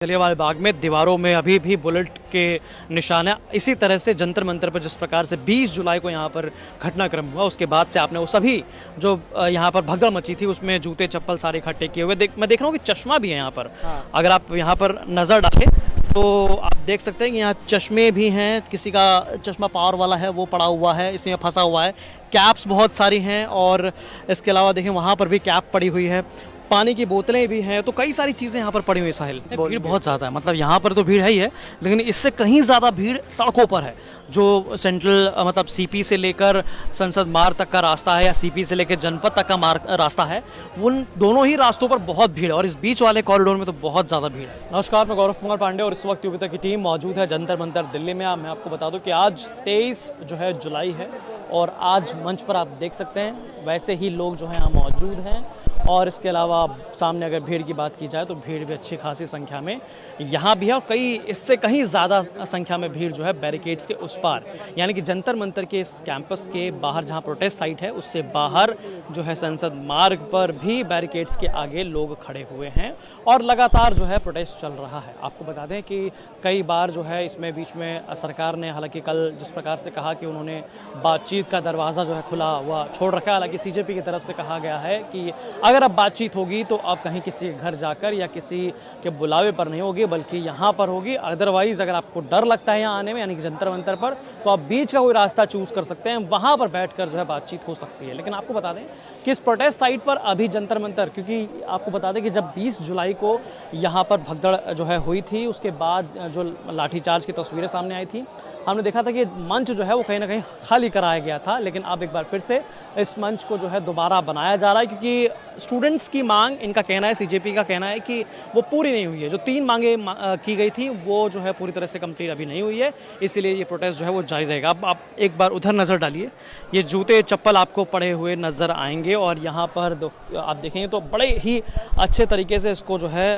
जलियांवाला बाग में दीवारों में अभी भी बुलेट के निशान है। इसी तरह से जंतर मंतर पर जिस प्रकार से 20 जुलाई को यहाँ पर घटनाक्रम हुआ, उसके बाद से आपने वो सभी जो यहाँ पर भगदड़ मची थी उसमें जूते चप्पल सारे इकट्ठे किए हुए मैं देख रहा हूँ कि चश्मा भी है यहाँ पर। अगर आप यहाँ पर नज़र डालें तो आप देख सकते हैं कि यहाँ चश्मे भी हैं, किसी का चश्मा पावर वाला है वो पड़ा हुआ है, इसमें फंसा हुआ है। कैप्स बहुत सारी हैं और इसके अलावा देखें वहाँ पर भी कैप पड़ी हुई है, पानी की बोतलें भी हैं, तो कई सारी चीज़ें यहाँ पर पड़ी हुई है। साहिल, भीड़ बहुत ज़्यादा है, मतलब यहाँ पर तो भीड़ है ही है, लेकिन इससे कहीं ज़्यादा भीड़ सड़कों पर है। जो सेंट्रल मतलब सीपी से लेकर संसद मार्ग तक का रास्ता है या सीपी से लेकर जनपद तक का रास्ता है, उन दोनों ही रास्तों पर बहुत भीड़ है और इस बीच वाले कॉरिडोर में तो बहुत ज़्यादा भीड़ है। नमस्कार, मैं गौरव कुमार पांडे और इस वक्त यूपी तक की टीम मौजूद है जंतर मंतर दिल्ली में। मैं आपको बता दूं कि आज 23 जुलाई है और आज मंच पर आप देख सकते हैं वैसे ही लोग जो हैं यहाँ मौजूद हैं। और इसके अलावा सामने अगर भीड़ की बात की जाए तो भीड़ भी अच्छी खासी संख्या में यहाँ भी है और कई इससे कहीं ज़्यादा संख्या में भीड़ जो है बैरिकेड्स के उस पार, यानी कि जंतर मंतर के इस कैंपस के बाहर जहाँ प्रोटेस्ट साइट है उससे बाहर जो है संसद मार्ग पर भी बैरिकेड्स के आगे लोग खड़े हुए हैं और लगातार जो है प्रोटेस्ट चल रहा है। आपको बता दें कि कई बार जो है इसमें बीच में सरकार ने हालांकि कल जिस प्रकार से कहा कि उन्होंने बातचीत का दरवाज़ा जो है खुला हुआ छोड़ रखा है, हालांकि सीजेपी की तरफ से कहा गया है कि अगर अब बातचीत होगी तो अब कहीं किसी के घर जाकर या किसी के बुलावे पर नहीं होगी बल्कि यहाँ पर होगी। अदरवाइज अगर आपको डर लगता है यहाँ आने में यानी कि जंतर मंतर पर, तो आप बीच का कोई रास्ता चूज कर सकते हैं, वहाँ पर बैठकर जो है बातचीत हो सकती है। लेकिन आपको बता दें कि इस प्रोटेस्ट साइट पर अभी जंतर मंतर, क्योंकि आपको बता दें कि जब 20 जुलाई को यहाँ पर भगदड़ जो है हुई थी उसके बाद जो लाठीचार्ज की तस्वीरें सामने आई थी, हमने देखा था कि मंच जो है वो कहीं ना कहीं खाली कराया गया था। लेकिन अब एक बार फिर से इस मंच को जो है दोबारा बनाया जा रहा है क्योंकि स्टूडेंट्स की मांग, इनका कहना है, सीजेपी का कहना है कि वो पूरी नहीं हुई है। जो 3 मांगे की गई थी वो जो है पूरी तरह से कंप्लीट अभी नहीं हुई है, इसलिए ये प्रोटेस्ट जो है वो जारी रहेगा। अब आप एक बार उधर नज़र डालिए, ये जूते चप्पल आपको पड़े हुए नज़र आएंगे और यहाँ पर आप देखेंगे तो बड़े ही अच्छे तरीके से इसको जो है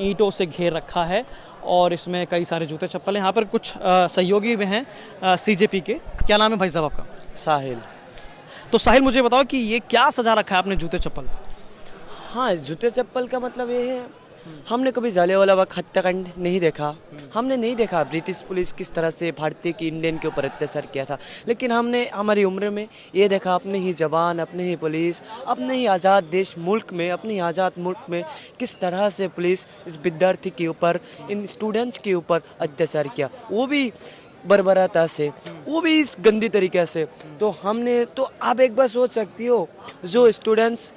ईंटों से घेर रखा है और इसमें कई सारे जूते चप्पल हैं। यहाँ पर कुछ सहयोगी भी हैं सीजेपी के। क्या नाम है भाई साहब आपका? साहिल। तो साहिल, मुझे बताओ कि ये क्या सजा रखा है आपने जूते चप्पल? हाँ, जूते चप्पल का मतलब ये है, हमने कभी जलियांवाला बाग हत्याकांड नहीं देखा, हमने नहीं देखा ब्रिटिश पुलिस किस तरह से भारतीय की इंडियन के ऊपर अत्याचार किया था, लेकिन हमने हमारी उम्र में ये देखा अपने ही जवान, अपने ही पुलिस, अपने ही आज़ाद देश मुल्क में, अपने ही आज़ाद मुल्क में किस तरह से पुलिस इस विद्यार्थी के ऊपर, इन स्टूडेंट्स के ऊपर अत्याचार किया, वो भी बर्बरता से, वो भी इस गंदी तरीके से। तो हमने तो आप एक बार सोच सकती हो, जो स्टूडेंट्स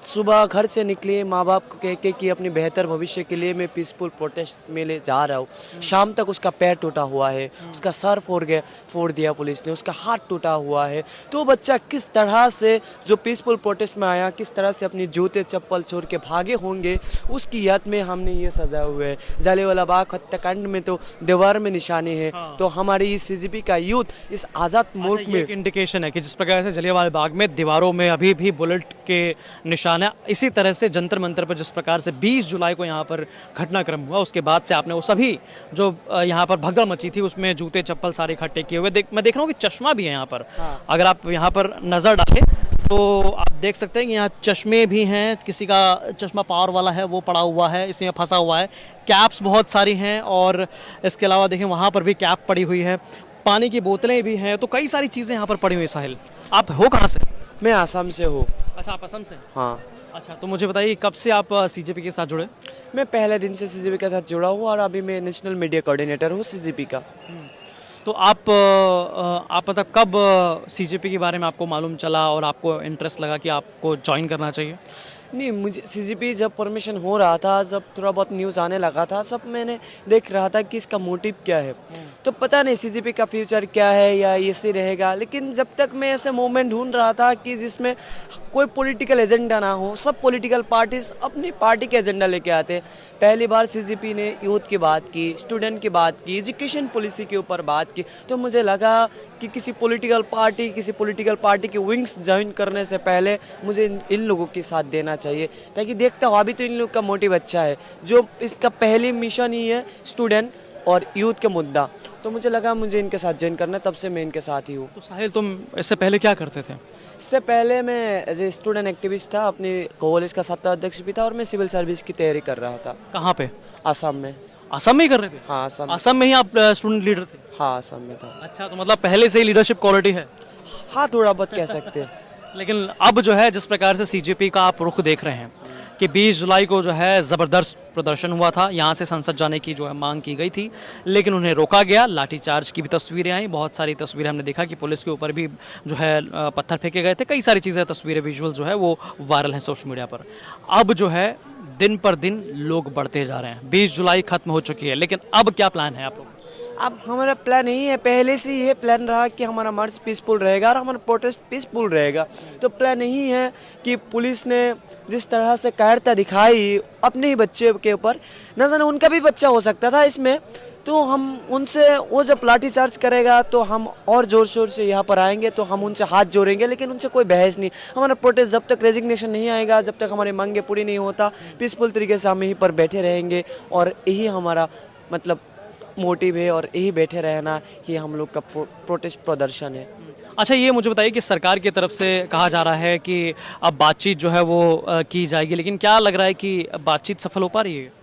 सुबह घर से निकले माँ बाप को कह के कि अपनी बेहतर भविष्य के लिए मैं पीसफुल प्रोटेस्ट में ले जा रहा हूँ, शाम तक उसका पैर टूटा हुआ है, उसका सर फोड़ दिया पुलिस ने, उसका हाथ टूटा हुआ है, तो बच्चा किस तरह से जो पीसफुल प्रोटेस्ट में आया किस तरह से अपनी जूते चप्पल छोड़ के भागे होंगे, उसकी याद में हमने ये सजा हुए है। जलियांवाला बाग हत्याकांड में तो दीवार में निशानी है, तो हमारी इस सीजेपी का यूथ इस आज़ाद मुल्क में इंडिकेशन है कि जिस प्रकार से जलियांवाला बाग में दीवारों में अभी भी बुलेट के निशान है, इसी तरह से जंतर मंतर पर जिस प्रकार से 20 जुलाई को यहाँ पर घटनाक्रम हुआ उसके बाद से आपने वो सभी जो यहाँ पर भगदड़ मची थी उसमें जूते चप्पल सारे इकट्ठे किए हुए मैं देख रहा हूँ कि चश्मा भी है यहाँ पर। अगर आप यहाँ पर नज़र डालें तो आप देख सकते हैं कि यहाँ चश्मे भी हैं, किसी का चश्मा पावर वाला है वो पड़ा हुआ है, इसमें फंसा हुआ है। कैप्स बहुत सारी हैं और इसके अलावा देखें वहाँ पर भी कैप पड़ी हुई है, पानी की बोतलें भी हैं, तो कई सारी चीज़ें यहाँ पर पड़ी हुई है। साहिल, आप हो कहाँ से? मैं आसाम से हूँ। अच्छा, आप असम से? हाँ। अच्छा, तो मुझे बताइए कब से आप सीजेपी के साथ जुड़े? मैं पहले दिन से सीजेपी के साथ जुड़ा हूँ और अभी मैं नेशनल मीडिया कोऑर्डिनेटर हूँ सीजेपी का। तो आप मतलब कब सीजेपी के बारे में आपको मालूम चला और आपको इंटरेस्ट लगा कि आपको ज्वाइन करना चाहिए? नहीं, मुझे सीजेपी जब परमिशन हो रहा था, जब थोड़ा बहुत न्यूज़ आने लगा था, सब मैंने देख रहा था कि इसका मोटिव क्या है, तो पता नहीं सीजेपी का फ्यूचर क्या है या ऐसे रहेगा। लेकिन जब तक मैं ऐसे मूवमेंट ढूंढ रहा था कि जिसमें कोई पॉलिटिकल एजेंडा ना हो, सब पॉलिटिकल पार्टीज अपनी पार्टी के एजेंडा लेके आते। पहली बार सीजेपी ने यूथ की बात की, स्टूडेंट की बात की, एजुकेशन पॉलिसी के ऊपर बात की, तो मुझे लगा कि किसी पॉलिटिकल पार्टी की विंग्स ज्वाइन करने से पहले मुझे इन लोगों के साथ देना चाहिए, ताकि देखता हूँ अभी तो इन लोग का मोटिव अच्छा है। जो इसका पहली मिशन ही है स्टूडेंट और यूथ के मुद्दा, तो मुझे लगा मुझे इनके साथ ज्वाइन करना है, तब से मैं इनके साथ ही हूँ। तो साहिल, तुम इससे पहले क्या करते थे? इससे पहले मैं एज ए स्टूडेंट एक्टिविस्ट था, अपनी कॉलेज का सत्ता अध्यक्ष भी था, और मैं सिविल सर्विस की तैयारी कर रहा था। कहाँ पे? आसाम में। असम में ही कर रहे थे? हाँ आसाम। असम में ही आप स्टूडेंट लीडर थे? हाँ आसाम में था। अच्छा, तो मतलब पहले से ही लीडरशिप क्वालिटी है? हाँ थोड़ा बहुत कह सकते हैं। लेकिन अब जो है, जिस प्रकार से सीजेपी का आप रुख देख रहे हैं कि 20 जुलाई को जो है ज़बरदस्त प्रदर्शन हुआ था, यहाँ से संसद जाने की जो है मांग की गई थी, लेकिन उन्हें रोका गया। लाठीचार्ज की भी तस्वीरें आई, बहुत सारी तस्वीरें हमने देखा कि पुलिस के ऊपर भी जो है पत्थर फेंके गए थे, कई सारी चीज़ें, तस्वीरें, विजुअल जो है वो वायरल हैं सोशल मीडिया पर। अब जो है दिन पर दिन लोग बढ़ते जा रहे हैं। 20 जुलाई खत्म हो चुकी है, लेकिन अब क्या प्लान है आप लोग? अब हमारा प्लान यही है, पहले से ये प्लान रहा कि हमारा मार्च पीसफुल रहेगा और हमारा प्रोटेस्ट पीसफुल रहेगा। तो प्लान यही है कि पुलिस ने जिस तरह से कायरता दिखाई अपने ही बच्चे के ऊपर, न जाने उनका भी बच्चा हो सकता था इसमें, तो हम उनसे, वो जब लाठी चार्ज करेगा तो हम और ज़ोर शोर से यहाँ पर आएंगे, तो हम उनसे हाथ जोड़ेंगे, लेकिन उनसे कोई बहस नहीं। हमारा प्रोटेस्ट जब तक रेजिग्नेशन नहीं आएगा, जब तक हमारी मांगे पूरी नहीं होता, पीसफुल तरीके से हम यहीं पर बैठे रहेंगे, और यही हमारा मतलब मोटिव है, और यही बैठे रहना ही हम लोग का प्रोटेस्ट प्रदर्शन है। अच्छा, ये मुझे बताइए कि सरकार की तरफ से कहा जा रहा है कि अब बातचीत जो है वो की जाएगी, लेकिन क्या लग रहा है कि बातचीत सफल हो पा रही है?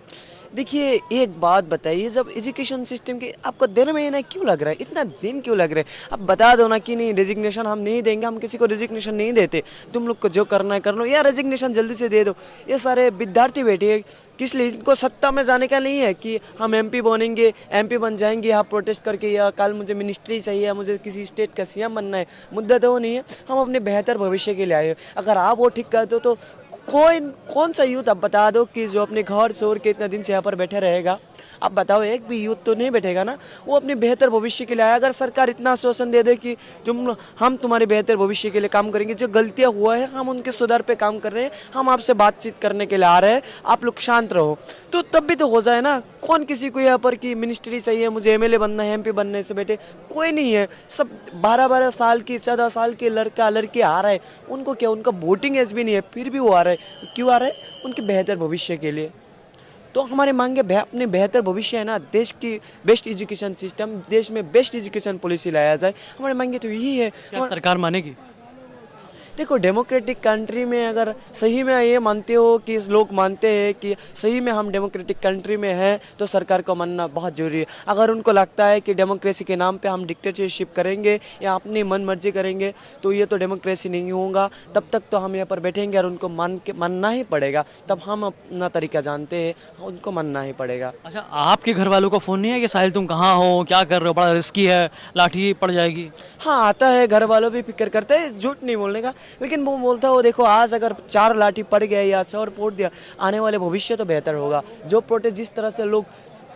देखिए एक बात बताइए, जब एजुकेशन सिस्टम के आपको दिन महीना क्यों लग रहा है, इतना दिन क्यों लग रहा है? अब बता दो ना कि नहीं रेजिग्नेशन हम नहीं देंगे, हम किसी को रेजिग्नेशन नहीं देते, तुम लोग को जो करना है कर लो, या रेजिग्नेशन जल्दी से दे दो। ये सारे विद्यार्थी बैठे हैं, किस लिए? इनको सत्ता में जाने का नहीं है कि हम एमपी बनेंगे, एमपी बन जाएंगे यहाँ प्रोटेस्ट करके, या कल मुझे मिनिस्ट्री चाहिए, या मुझे किसी स्टेट का सीएम बनना है। मुद्दा तो वो नहीं है, हम अपने बेहतर भविष्य के लिए आए हैं। अगर आप वो ठीक कर दो तो कौन सा यूथ अब बता दो कि जो अपने घर छोड़ के इतना दिन से यहाँ पर बैठे रहेगा? अब बताओ, एक भी यूथ तो नहीं बैठेगा ना, वो अपने बेहतर भविष्य के लिए आया। अगर सरकार इतना आश्वासन दे दे कि हम तुम्हारे बेहतर भविष्य के लिए काम करेंगे, जो गलतियाँ हुआ है हम उनके सुधार पे काम कर रहे हैं, हम आपसे बातचीत करने के लिए आ रहे हैं, आप लोग शांत रहो, तो तब भी तो हो जाए ना। कौन किसी को यहाँ पर कि मिनिस्ट्री चाहिए, मुझे एमएलए बनना है, एमपी बनने से बैठे कोई नहीं है। सब 12-12 साल की, 14 साल के लड़का लड़की आ रहा है, उनको क्या, उनका वोटिंग एज भी नहीं है, फिर भी वो आ रहा है। क्यों आ रहा है? उनके बेहतर भविष्य के लिए। तो हमारे मांगे अपने बेहतर भविष्य है ना, देश की बेस्ट एजुकेशन सिस्टम, देश में बेस्ट एजुकेशन पॉलिसी लाया जाए, हमारे मांगे तो यही है। क्या सरकार मानेगी? देखो डेमोक्रेटिक कंट्री में अगर सही में ये मानते हो कि लोग मानते हैं कि सही में हम डेमोक्रेटिक कंट्री में हैं, तो सरकार को मानना बहुत ज़रूरी है। अगर उनको लगता है कि डेमोक्रेसी के नाम पे हम डिक्टेटरशिप करेंगे या अपनी मन मर्जी करेंगे, तो ये तो डेमोक्रेसी नहीं होगा। तब तक तो हम यहाँ पर बैठेंगे और उनको मानना ही पड़ेगा। तब हम अपना तरीका जानते हैं, उनको मानना ही पड़ेगा। अच्छा, आपके घर वालों का फ़ोन नहीं है कि साहिल तुम कहाँ हो, क्या कर रहे हो, बड़ा रिस्की है, लाठी पड़ जाएगी? हाँ आता है, घर वालों भी फिक्र करते हैं, झूठ नहीं बोलने का, लेकिन वो बोलता है वो देखो आज अगर 4 लाठी पड़ गया या 100 रिपोर्ट दिया, आने वाले भविष्य तो बेहतर होगा। जो प्रोटेस्ट जिस तरह से लोग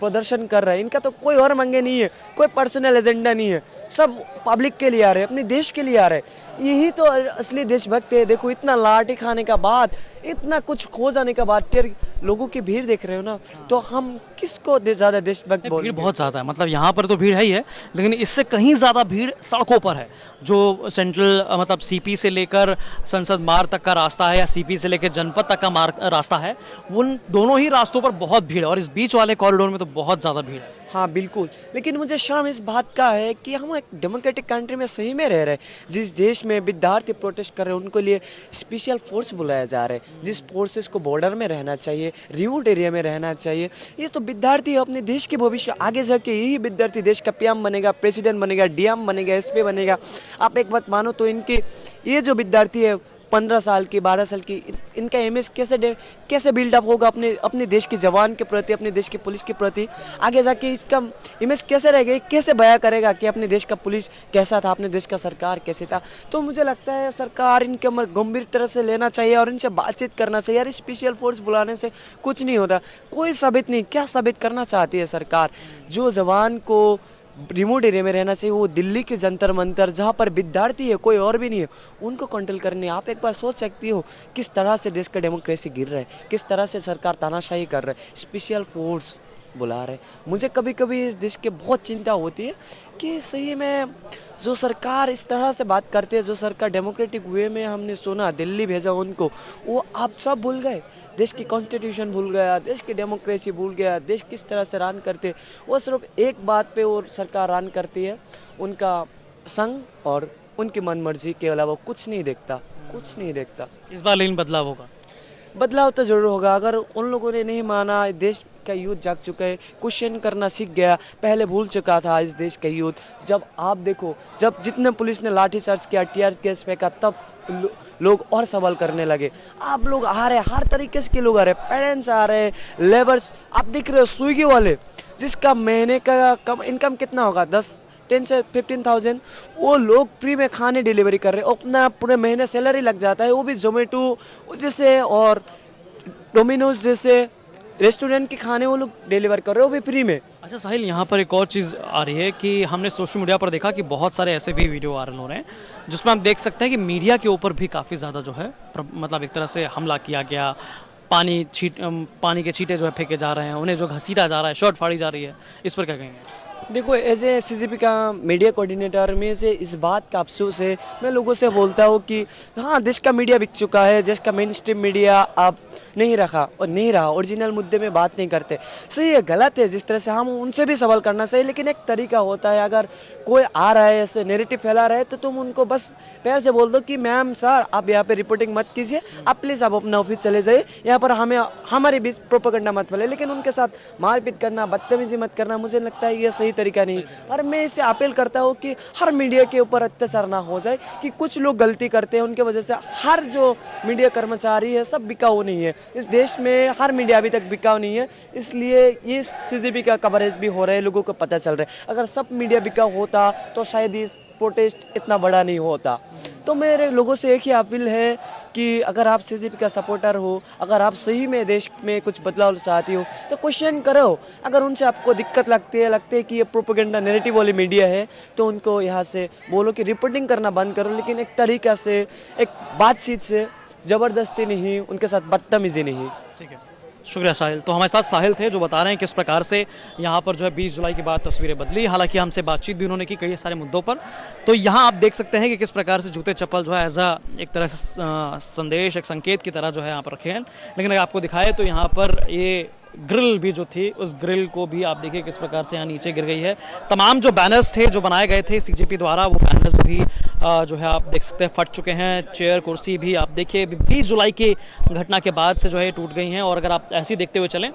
प्रदर्शन कर रहे हैं, इनका तो कोई और मंगे नहीं है, कोई पर्सनल एजेंडा नहीं है, सब पब्लिक के लिए आ रहे हैं, अपने देश के लिए आ रहे हैं। यही तो असली देशभक्त है। देखो इतना लाठी खाने का बाद, इतना कुछ खो जाने के बाद लोगों की भीड़ देख रहे हो ना, तो हम किसको ज़्यादा देशभक्त बोलेंगे? भीड़ बहुत ज़्यादा है, मतलब यहाँ पर तो भीड़ है ही है, लेकिन इससे कहीं ज़्यादा भीड़ सड़कों पर है। जो सेंट्रल मतलब सीपी से लेकर संसद मार्ग तक का रास्ता है, या सीपी से लेकर जनपद तक का रास्ता है, उन दोनों ही रास्तों पर बहुत भीड़ है, और इस बीच वाले कॉरिडोर में तो बहुत ज़्यादा भीड़ है। हाँ बिल्कुल, लेकिन मुझे शर्म इस बात का है कि हम एक डेमोक्रेटिक कंट्री में सही में रह रहे हैं। जिस देश में विद्यार्थी प्रोटेस्ट कर रहे हैं, उनको लिए स्पेशल फोर्स बुलाया जा रहा है, जिस फोर्सेस को बॉर्डर में रहना चाहिए, रिमोट एरिया में रहना चाहिए। ये तो विद्यार्थी है, अपने देश के भविष्य, आगे जाके यही विद्यार्थी देश का पीएम बनेगा, प्रेसिडेंट बनेगा, डीएम बनेगा, एसपी बनेगा। आप एक बात मानो तो इनके ये जो विद्यार्थी है 15 साल की, 12 साल की, इनका इमेज कैसे बिल्डअप होगा अपने देश के जवान के प्रति, अपने देश की पुलिस के प्रति? आगे जाके इसका इमेज कैसे रहेगा, कैसे बयां करेगा कि अपने देश का पुलिस कैसा था, अपने देश का सरकार कैसे था? तो मुझे लगता है सरकार इनके गंभीर तरह से लेना चाहिए और इनसे बातचीत करना चाहिए। यार स्पेशल फोर्स बुलाने से कुछ नहीं होता, कोई साबित नहीं। क्या साबित करना चाहती है सरकार? जो जवान को रिमोट एरिया में रहना चाहिए, वो दिल्ली के जंतर मंतर जहाँ पर विद्यार्थी है, कोई और भी नहीं है, उनको कंट्रोल करने। आप एक बार सोच सकती हो किस तरह से देश का डेमोक्रेसी गिर रहा है, किस तरह से सरकार तानाशाही कर रहा है। स्पेशल फोर्स बुला रहे। मुझे कभी कभी इस देश की बहुत चिंता होती है कि सही में जो सरकार इस तरह से बात करते हैं, जो सरकार डेमोक्रेटिक वे में हमने सुना दिल्ली भेजा उनको, वो आप सब भूल गए। देश की कॉन्स्टिट्यूशन भूल गया, देश की डेमोक्रेसी भूल गया, देश किस तरह से रन करते। वो सिर्फ एक बात पे वो सरकार रन करती है, उनका संग और उनकी मनमर्जी के अलावा कुछ नहीं देखता, कुछ नहीं देखता। इस बार लेकिन बदलाव होगा। बदलाव तो जरूर होगा। अगर उन लोगों ने नहीं माना, देश का यूथ जाग चुका है, क्वेश्चन करना सीख गया, पहले भूल चुका था इस देश का यूथ। जब आप देखो, जब जितने पुलिस ने लाठीचार्ज किया, टीयर गैस फेंका, तब लोग और सवाल करने लगे। आप लोग आ रहे, हर तरीके से के लोग आ रहे, पेरेंट्स आ रहे, लेबर्स, आप देख रहे हो स्विगी वाले जिसका महीने का कम इनकम कितना होगा, 10 से 15,000, वो लोग फ्री में खाने डिलीवरी कर रहे हैं। अपना पूरे महीने सैलरी लग जाता है, वो भी जोमेटो जैसे और डोमिनोज जैसे रेस्टोरेंट के खाने वो लोग डिलीवर कर रहे हो, वो भी फ्री में। अच्छा साहिल, यहाँ पर एक और चीज़ आ रही है कि हमने सोशल मीडिया पर देखा कि बहुत सारे ऐसे भी वीडियो वायरल हो रहे हैं जिसमें हम देख सकते हैं कि मीडिया के ऊपर भी काफ़ी ज़्यादा जो है मतलब एक तरह से हमला किया गया। पानी के छींटे जो है फेंके जा रहे हैं, उन्हें जो घसीटा जा रहा है, शर्ट फाड़ी जा रही है, इस पर क्या कहेंगे? देखो, एज ए सीजीपी का मीडिया कोऑर्डिनेटर में से इस बात का अफसोस है। मैं लोगों से बोलता हूँ कि हाँ, देश का मीडिया बिक चुका है, देश का मेन स्ट्रीम मीडिया अब नहीं रखा और नहीं रहा, ओरिजिनल मुद्दे में बात नहीं करते। सही है, गलत है, जिस तरह से हम उनसे भी सवाल करना चाहिए, लेकिन एक तरीका होता है। अगर कोई आ रहा है ऐसे नेरेटिव फैला रहा है तो तुम उनको बस प्यार से बोल दो कि मैम सर आप यहाँ पे रिपोर्टिंग मत कीजिए, आप प्लीज़ आप अपना ऑफिस चले जाइए, यहाँ पर हमें हमारे बीच प्रोपेगेंडा मत फैले। लेकिन उनके साथ मारपीट करना, बदतमीजी मत करना, मुझे लगता है ये सही तरीका नहीं। और मैं इससे अपील करता हूँ कि हर मीडिया के ऊपर अत्याचार ना हो जाए, कि कुछ लोग गलती करते हैं, उनके वजह से हर जो मीडिया कर्मचारी है सब बिकाऊ नहीं है। इस देश में हर मीडिया अभी तक बिकाऊ नहीं है, इसलिए ये सीजीपी का कवरेज भी हो रहा है, लोगों को पता चल रहा है। अगर सब मीडिया बिकाऊ होता तो शायद इस प्रोटेस्ट इतना बड़ा नहीं होता। तो मेरे लोगों से एक ही अपील है कि अगर आप सीजीपी का सपोर्टर हो, अगर आप सही में देश में कुछ बदलाव चाहती हो तो क्वेश्चन करो। अगर उनसे आपको दिक्कत लगती है कि ये प्रोपेगेंडा नैरेटिव वाली मीडिया है, तो उनको यहाँ से बोलो कि रिपोर्टिंग करना बंद करो, लेकिन एक तरीका से, एक बातचीत से, ज़बरदस्ती नहीं, उनके साथ बदतमीजी नहीं। ठीक है, शुक्रिया साहिल। तो हमारे साथ साहिल थे जो बता रहे हैं किस प्रकार से यहाँ पर जो है 20 जुलाई के बाद तस्वीरें बदली। हालांकि हमसे बातचीत भी उन्होंने की कई सारे मुद्दों पर। तो यहाँ आप देख सकते हैं कि किस प्रकार से जूते चप्पल जो है एज एक तरह से संदेश, एक संकेत की तरह जो है यहाँ पर रखे हैं। लेकिन अगर आपको दिखाए तो यहाँ पर ये ग्रिल भी जो थी, उस ग्रिल को भी आप देखिए किस प्रकार से यहाँ नीचे गिर गई है। तमाम जो बैनर्स थे जो बनाए गए थे सीजीपी द्वारा, वो बैनर्स भी जो है आप देख सकते हैं फट चुके हैं। चेयर कुर्सी भी आप देखिए 20 जुलाई की घटना के बाद से जो है टूट गई हैं। और अगर आप ऐसे ही देखते हुए चलें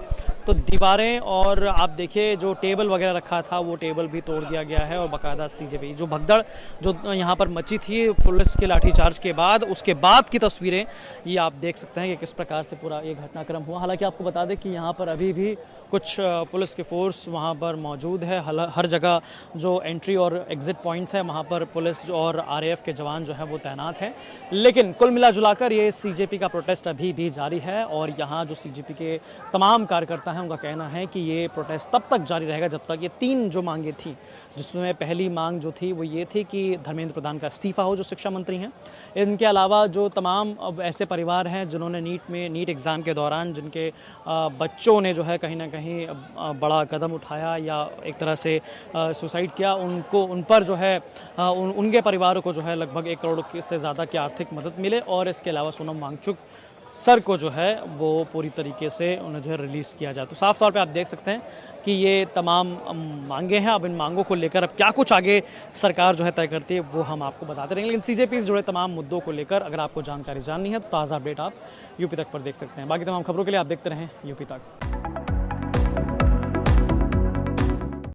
तो दीवारें और आप देखिए जो टेबल वगैरह रखा था वो टेबल भी तोड़ दिया गया है। और बाकायदा सीजीपी जो भगदड़ जो यहाँ पर मची थी पुलिस के लाठीचार्ज के बाद, उसके बाद की तस्वीरें ये आप देख सकते हैं कि किस प्रकार से पूरा ये घटनाक्रम हुआ। हालांकि आपको बता दें कि यहाँ पर अभी भी कुछ पुलिस की फोर्स वहाँ पर मौजूद है। हर जगह जो एंट्री और एग्जिट पॉइंट्स है वहाँ पर पुलिस और आरएएफ के जवान जो है वो तैनात हैं। लेकिन कुल मिला जुलाकर ये सीजेपी का प्रोटेस्ट अभी भी जारी है। और यहाँ जो सीजेपी के तमाम कार्यकर्ता हैं उनका कहना है कि ये प्रोटेस्ट तब तक जारी रहेगा जब तक ये 3 जो मांगे थी, जिसमें पहली मांग जो थी वो ये थी कि धर्मेंद्र प्रधान का इस्तीफा हो जो शिक्षा मंत्री हैं। इनके अलावा जो तमाम अब ऐसे परिवार हैं जिन्होंने नीट एग्ज़ाम के दौरान जिनके बच्चों ने जो है कहीं ना कहीं बड़ा कदम उठाया या एक तरह से सुसाइड किया, उन पर जो है उनके परिवारों को जो है लगभग 1 करोड़ से ज़्यादा की आर्थिक मदद मिले। और इसके अलावा सोनम वांगचुक सर को जो है वो पूरी तरीके से उन्हें जो है रिलीज़ किया जाए। तो साफ तौर पे आप देख सकते हैं कि ये तमाम मांगे हैं। अब इन मांगों को लेकर अब क्या कुछ आगे सरकार जो है तय करती है वो हम आपको बताते रहेंगे। लेकिन सीजेपी से जुड़े तमाम मुद्दों को लेकर अगर आपको जानकारी जाननी है तो ताज़ा अपडेट आप यूपी तक पर देख सकते हैं। बाकी तमाम खबरों के लिए आप देखते रहें यूपी तक।